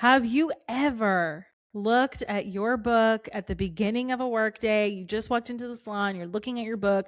Have you ever looked at your book at the beginning of a workday? You just walked into the salon, you're looking at your book,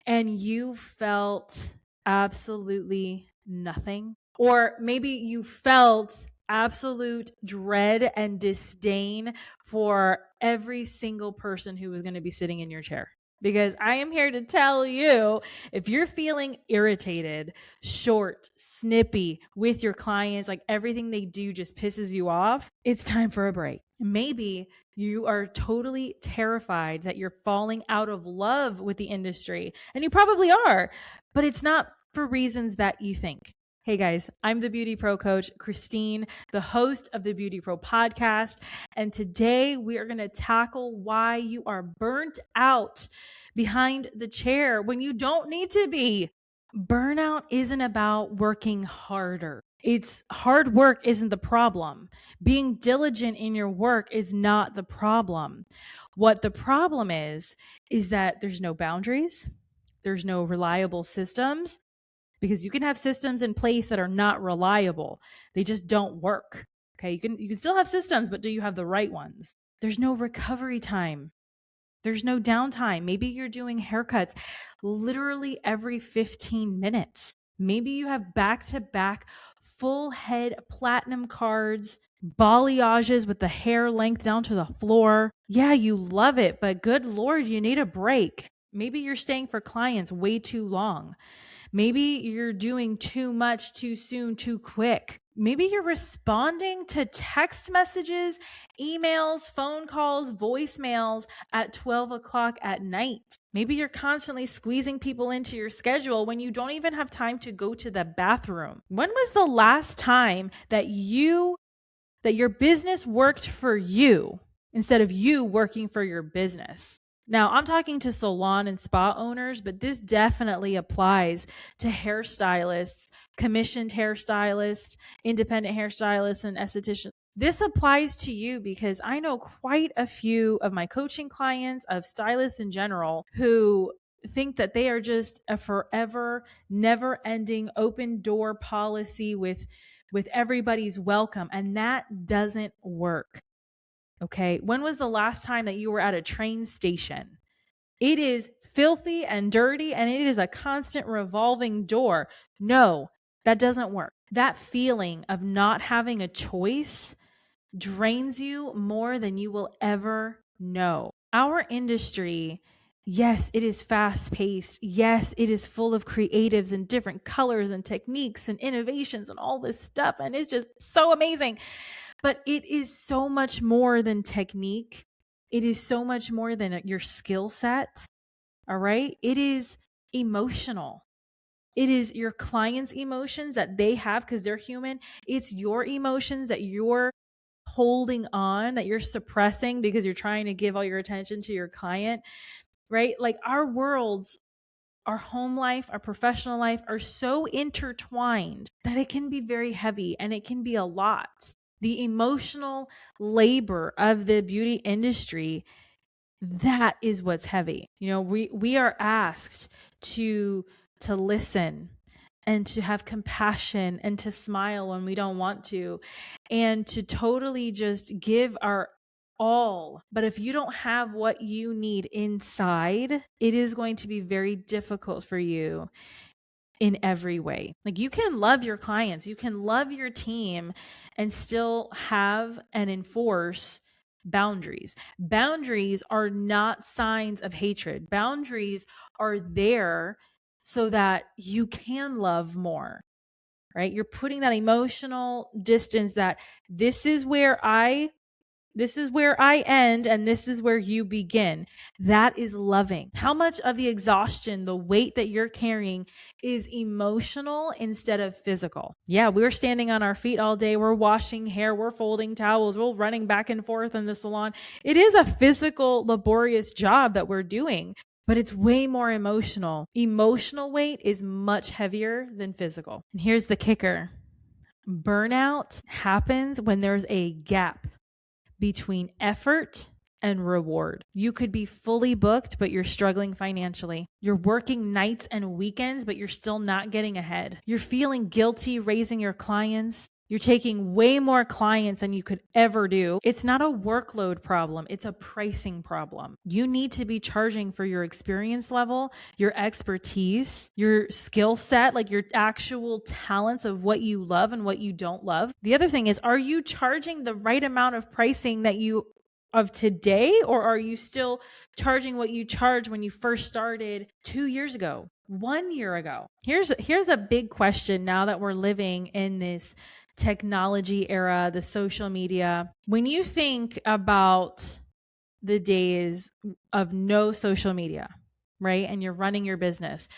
and you felt absolutely nothing? Or maybe you felt absolute dread and disdain for every single person who was going to be sitting in your chair. Because I am here to tell you, if you're feeling irritated, short, snippy with your clients, like everything they do just pisses you off, it's time for a break. Maybe you are totally terrified that you're falling out of love with the industry, and you probably are, but it's not for reasons that you think. Hey guys, I'm the BeautyPro coach, Krystine, the host of the BeautyPro podcast. And today we are going to tackle why you are burnt out behind the chair when you don't need to be. Burnout isn't about working harder. It's hard work isn't the problem. Being diligent in your work is not the problem. What the problem is that there's no boundaries. There's no reliable systems. Because you can have systems in place that are not reliable. They just don't work. Okay, you can still have systems, but do you have the right ones? There's no recovery time. There's no downtime. Maybe you're doing haircuts literally every 15 minutes. Maybe you have back-to-back full head platinum cards, balayages with the hair length down to the floor. Yeah, you love it, but good Lord, you need a break. Maybe you're staying for clients way too long. Maybe you're doing too much, too soon, too quick. Maybe you're responding to text messages, emails, phone calls, voicemails at 12 o'clock at night. Maybe you're constantly squeezing people into your schedule when you don't even have time to go to the bathroom. When was the last time that your business worked for you instead of you working for your business? Now, I'm talking to salon and spa owners, but this definitely applies to hairstylists, commissioned hairstylists, independent hairstylists, and estheticians. This applies to you because I know quite a few of my coaching clients, of stylists in general, who think that they are just a forever, never-ending open door policy with everybody's welcome, and that doesn't work. Okay. When was the last time that you were at a train station? It is filthy and dirty and it is a constant revolving door. No, that doesn't work. That feeling of not having a choice drains you more than you will ever know. Our industry, yes, it is fast paced. Yes, it is full of creatives and different colors and techniques and innovations and all this stuff. And it's just so amazing. But it is so much more than technique. It is so much more than your skill set. All right. It is emotional. It is your client's emotions that they have because they're human. It's your emotions that you're holding on, that you're suppressing because you're trying to give all your attention to your client, right? Like our worlds, our home life, our professional life are so intertwined that it can be very heavy and it can be a lot. The emotional labor of the beauty industry, that is what's heavy. You know, we are asked to listen and to have compassion and to smile when we don't want to, and to totally just give our all. But if you don't have what you need inside, it is going to be very difficult for you in every way. Like you can love your clients, you can love your team and still have and enforce boundaries. Boundaries are not signs of hatred. Boundaries are there so that you can love more, right? You're putting that emotional distance that this is where I end and this is where you begin. That is loving. How much of the exhaustion, the weight that you're carrying is emotional instead of physical? Yeah, we're standing on our feet all day. We're washing hair. We're folding towels. We're running back and forth in the salon. It is a physical, laborious job that we're doing, but it's way more emotional. Emotional weight is much heavier than physical. And here's the kicker. Burnout happens when there's a gap between effort and reward. You could be fully booked, but you're struggling financially. You're working nights and weekends, but you're still not getting ahead. You're feeling guilty raising your clients. You're taking way more clients than you could ever do. It's not a workload problem. It's a pricing problem. You need to be charging for your experience level, your expertise, your skill set, like your actual talents of what you love and what you don't love. The other thing is, are you charging the right amount of pricing that you of today, or are you still charging what you charged when you first started 2 years ago, 1 year ago? Here's a big question now that we're living in this technology era, the social media. When you think about the days of no social media, right? And you're running your business,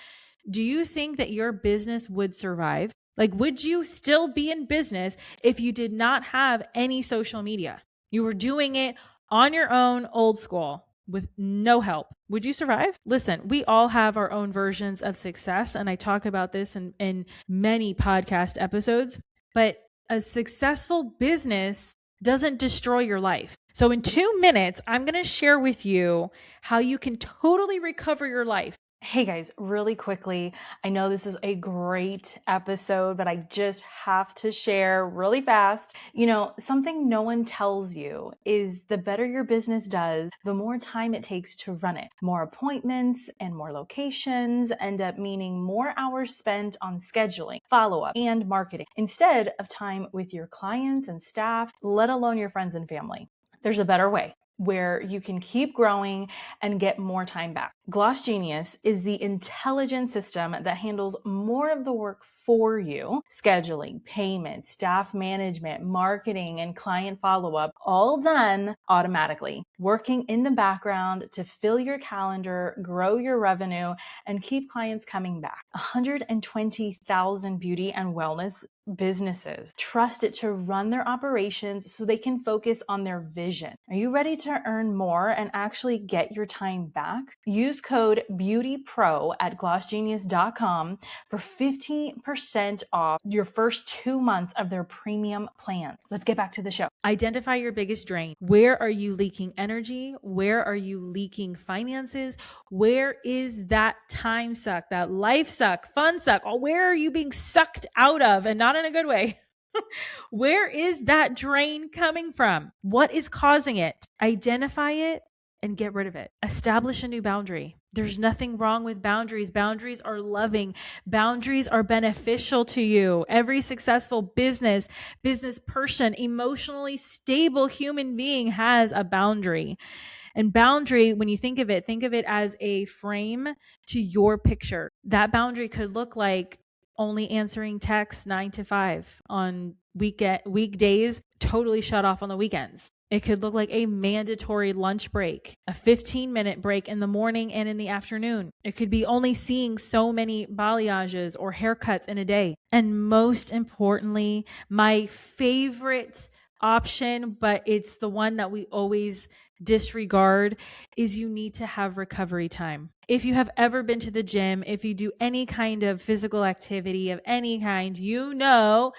do you think that your business would survive? Like, would you still be in business if you did not have any social media? You were doing it on your own, old school, with no help. Would you survive? Listen, we all have our own versions of success. And I talk about this in many podcast episodes, but a successful business doesn't destroy your life. So in 2 minutes, I'm going to share with you how you can totally recover your life. Hey guys, really quickly, I know this is a great episode, but I just have to share really fast. You know, something no one tells you is the better your business does, the more time it takes to run it. More appointments and more locations end up meaning more hours spent on scheduling, follow-up, and marketing instead of time with your clients and staff, let alone your friends and family. There's a better way where you can keep growing and get more time back. Gloss Genius is the intelligent system that handles more of the work for you: scheduling, payment, staff management, marketing, and client follow-up, all done automatically, working in the background to fill your calendar, grow your revenue, and keep clients coming back. 120,000 beauty and wellness businesses trust it to run their operations so they can focus on their vision. Are you ready to earn more and actually get your time back? Use code BeautyPro at glossgenius.com for 15% off your first 2 months of their premium plan. Let's get back to the show. Identify your biggest drain. Where are you leaking energy? Where are you leaking finances? Where is that time suck, that life suck, fun suck? Or where are you being sucked out of, and not in a good way? Where is that drain coming from? What is causing it? Identify it and get rid of it. Establish a new boundary. There's nothing wrong with boundaries. Boundaries are loving. Boundaries are beneficial to you. Every successful business person, emotionally stable human being has a boundary. And boundary, when you think of it as a frame to your picture. That boundary could look like only answering texts 9 to 5 on weekdays, totally shut off on the weekends. It could look like a mandatory lunch break, a 15-minute break in the morning and in the afternoon. It could be only seeing so many balayages or haircuts in a day. And most importantly, my favorite option, but it's the one that we always disregard, is you need to have recovery time. If you have ever been to the gym, if you do any kind of physical activity of any kind, you know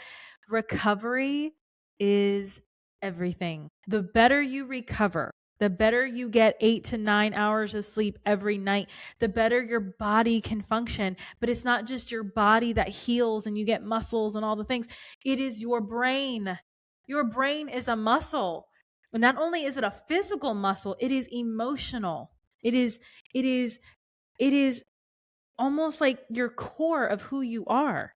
recovery is everything. The better you recover, the better you get 8 to 9 hours of sleep every night, the better your body can function. But it's not just your body that heals and you get muscles and all the things. It is your brain. Your brain is a muscle. And not only is it a physical muscle, it is emotional. It is almost like your core of who you are.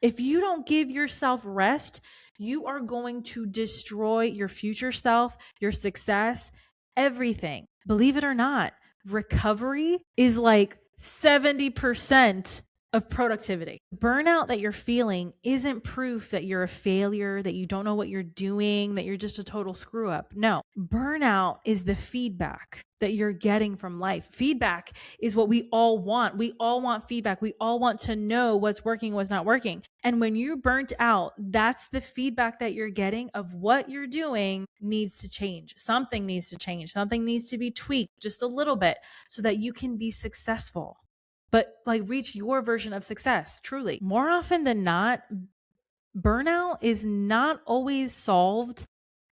If you don't give yourself rest, you are going to destroy your future self, your success, everything. Believe it or not, recovery is like 70% of productivity. Burnout that you're feeling isn't proof that you're a failure, that you don't know what you're doing, that you're just a total screw up. No, burnout is the feedback that you're getting from life. Feedback is what we all want. We all want feedback. We all want to know what's working, what's not working. And when you're burnt out, that's the feedback that you're getting of what you're doing needs to change. Something needs to change. Something needs to be tweaked just a little bit so that you can be successful. But like reach your version of success, truly. More often than not, burnout is not always solved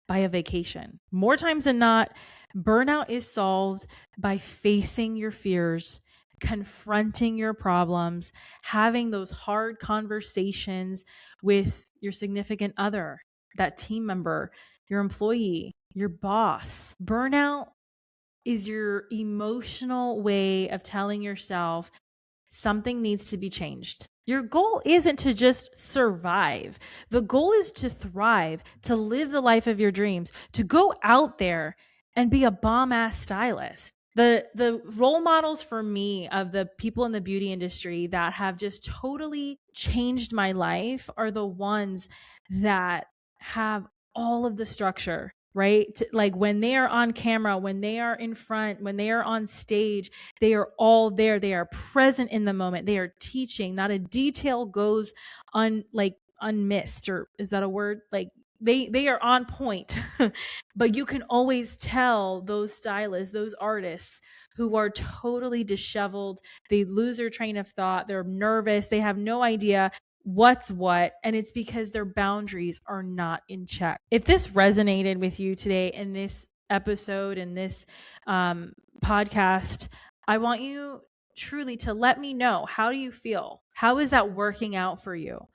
by a vacation. More times than not, burnout is solved by facing your fears, confronting your problems, having those hard conversations with your significant other, that team member, your employee, your boss. Burnout is your emotional way of telling yourself something needs to be changed. Your goal isn't to just survive. The goal is to thrive, to live the life of your dreams, to go out there and be a bomb-ass stylist. The role models for me of the people in the beauty industry that have just totally changed my life are the ones that have all of the structure, right? Like when they are on camera, when they are in front, when they are on stage, they are all there. They are present in the moment. They are teaching. Not a detail goes unmissed, or is that a word? Like they are on point. But you can always tell those stylists, those artists who are totally disheveled. They lose their train of thought. They're nervous. They have no idea what's what, and it's because their boundaries are not in check. If this resonated with you today in this episode, in this podcast, I want you truly to let me know, how do you feel? How is that working out for you?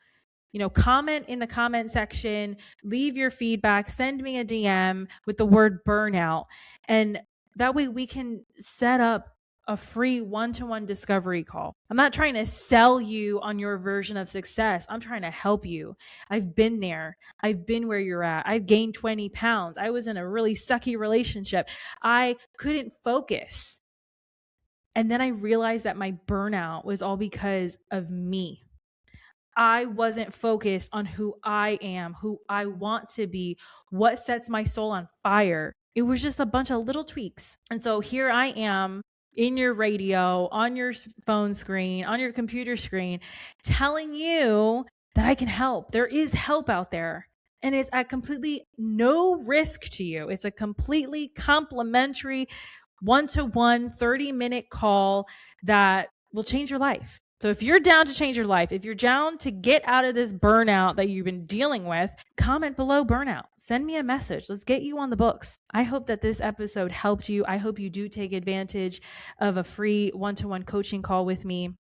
Comment in the comment section, leave your feedback, send me a DM with the word burnout. And that way we can set up a free one-to-one discovery call. I'm not trying to sell you on your version of success. I'm trying to help you. I've been there. I've been where you're at. I've gained 20 pounds. I was in a really sucky relationship. I couldn't focus. And then I realized that my burnout was all because of me. I wasn't focused on who I am, who I want to be, what sets my soul on fire. It was just a bunch of little tweaks. And so here I am in your radio, on your phone screen, on your computer screen, telling you that I can help. There is help out there. And it's at completely no risk to you. It's a completely complimentary one-to-one 30-minute call that will change your life. So if you're down to change your life, if you're down to get out of this burnout that you've been dealing with, comment below burnout. Send me a message. Let's get you on the books. I hope that this episode helped you. I hope you do take advantage of a free one-to-one coaching call with me.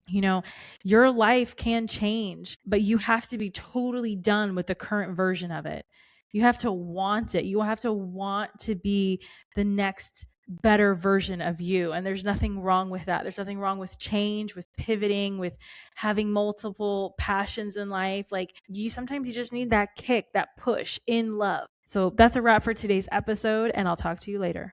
Your life can change, but you have to be totally done with the current version of it. You have to want it. You have to want to be the next better version of you. And there's nothing wrong with that. There's nothing wrong with change, with pivoting, with having multiple passions in life. Sometimes you just need that kick, that push in love. So that's a wrap for today's episode, and I'll talk to you later.